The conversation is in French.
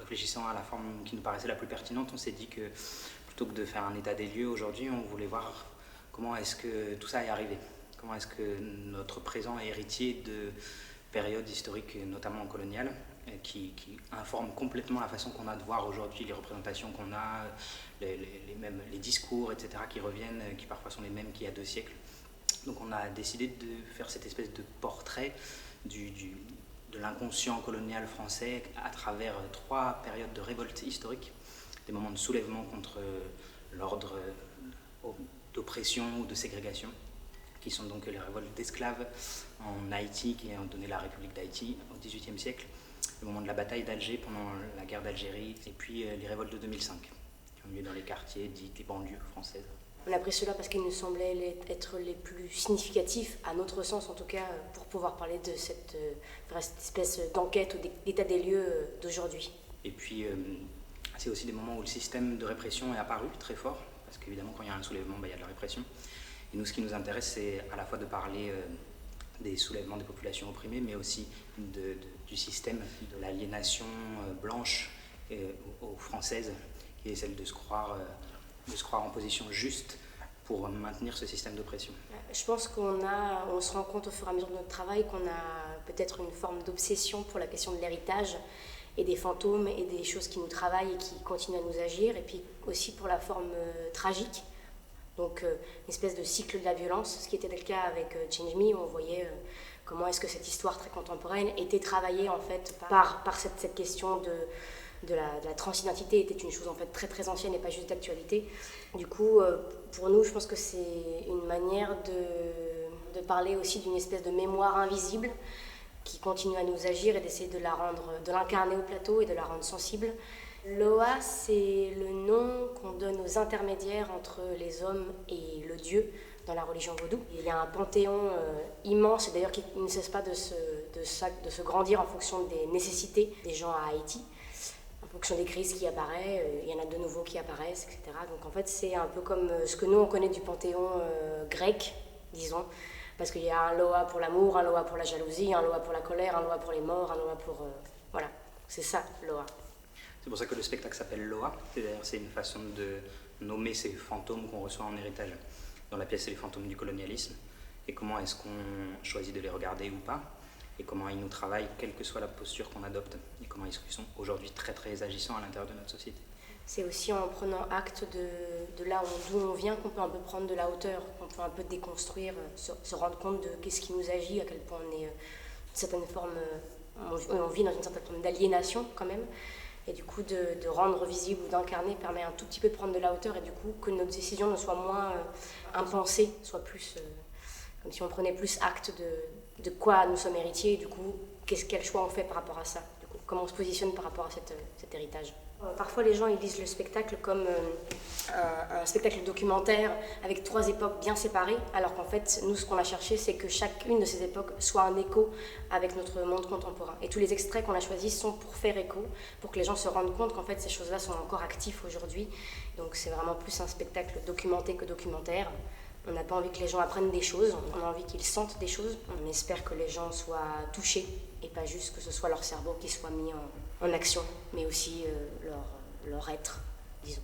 réfléchissant à la forme qui nous paraissait la plus pertinente, on s'est dit que plutôt que de faire un état des lieux aujourd'hui, on voulait voir comment est-ce que tout ça est arrivé. Comment est-ce que notre présent est héritier de périodes historiques, notamment coloniales, qui informent complètement la façon qu'on a de voir aujourd'hui les représentations qu'on a, les discours, etc., qui reviennent, qui parfois sont les mêmes qu'il y a 2 siècles. Donc on a décidé de faire cette espèce de portrait de l'inconscient colonial français à travers 3 périodes de révolte historique, des moments de soulèvement contre l'ordre d'oppression ou de ségrégation, qui sont donc les révoltes d'esclaves en Haïti, qui ont donné la République d'Haïti au XVIIIe siècle, le moment de la bataille d'Alger pendant la guerre d'Algérie, et puis les révoltes de 2005, qui ont lieu dans les quartiers dits les banlieues françaises. On a pris cela parce qu'ils nous semblaient être les plus significatifs, à notre sens en tout cas, pour pouvoir parler de cette espèce d'enquête ou d'état des lieux d'aujourd'hui. Et puis, c'est aussi des moments où le système de répression est apparu très fort, parce qu'évidemment, quand il y a un soulèvement, il y a de la répression. Et nous, ce qui nous intéresse, c'est à la fois de parler des soulèvements des populations opprimées, mais aussi du système, de l'aliénation blanche aux françaises, qui est celle de se croire en position juste pour maintenir ce système d'oppression. Je pense qu'on se rend compte au fur et à mesure de notre travail qu'on a peut-être une forme d'obsession pour la question de l'héritage et des fantômes et des choses qui nous travaillent et qui continuent à nous agir, et puis aussi pour la forme tragique. Donc une espèce de cycle de la violence, ce qui était le cas avec Change Me, où on voyait comment est-ce que cette histoire très contemporaine était travaillée en fait par cette question de la transidentité était une chose en fait très très ancienne et pas juste d'actualité. Du coup, pour nous, je pense que c'est une manière de parler aussi d'une espèce de mémoire invisible qui continue à nous agir et d'essayer de l'incarner au plateau et de la rendre sensible. Loa, c'est le nom qu'on donne aux intermédiaires entre les hommes et le Dieu dans la religion vaudou. Il y a un panthéon immense, et d'ailleurs qui ne cesse pas de se grandir en fonction des nécessités des gens à Haïti, en fonction des crises qui apparaissent, il y en a de nouveaux qui apparaissent, etc. Donc en fait, c'est un peu comme ce que nous on connaît du panthéon grec, disons, parce qu'il y a un Loa pour l'amour, un Loa pour la jalousie, un Loa pour la colère, un Loa pour les morts, un Loa pour... voilà, c'est ça, Loa. C'est pour ça que le spectacle s'appelle Loa. D'ailleurs, c'est une façon de nommer ces fantômes qu'on reçoit en héritage. Dans la pièce, c'est les fantômes du colonialisme. Et comment est-ce qu'on choisit de les regarder ou pas, et comment ils nous travaillent, quelle que soit la posture qu'on adopte, et comment ils sont aujourd'hui très très agissants à l'intérieur de notre société. C'est aussi en prenant acte de là d'où on vient qu'on peut un peu prendre de la hauteur, qu'on peut un peu déconstruire, se rendre compte de qu'est-ce qui nous agit, à quel point on est d'une certaine forme, on vit dans une certaine forme d'aliénation quand même. Et du coup, de rendre visible ou d'incarner permet un tout petit peu de prendre de la hauteur, et du coup que notre décision ne soit moins impensée, soit plus comme si on prenait plus acte de quoi nous sommes héritiers, et du coup, quel choix on fait par rapport à ça, du coup, comment on se positionne par rapport à cet héritage. Parfois, les gens ils lisent le spectacle comme un spectacle documentaire avec 3 époques bien séparées, alors qu'en fait, nous, ce qu'on a cherché, c'est que chacune de ces époques soit un écho avec notre monde contemporain. Et tous les extraits qu'on a choisis sont pour faire écho, pour que les gens se rendent compte qu'en fait, ces choses-là sont encore actives aujourd'hui. Donc, c'est vraiment plus un spectacle documenté que documentaire. On n'a pas envie que les gens apprennent des choses, on a envie qu'ils sentent des choses. On espère que les gens soient touchés et pas juste que ce soit leur cerveau qui soit mis en action, mais aussi leur être, disons.